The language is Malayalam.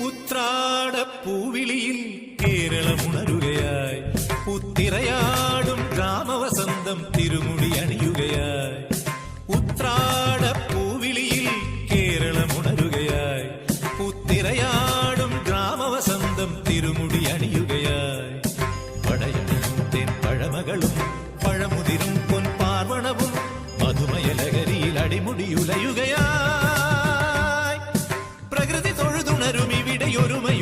ഉത്രാടപ്പൂവിളിയിൽ കേരളമുണരുകയായി, പുത്തിരയാടും ഗ്രാമവസന്തം തിരുമുടി അണിയുകയായി. ഉത്രാടപ്പൂവിളിയിൽ കേരളമുണരുകയായി, പുത്തിരയാടും ഗ്രാമവസന്തം തിരുമുടി അണിയുകയായി. പടയണിയും തെൻ പഴമകളും പഴമുതിരും പൊൻപാർവണവും മധുമയലഹരിയിൽ അടിമുടിയുലയുകയായി. പ്രകൃതി തൊഴുതുണരും ഇവിടെയൊരുമ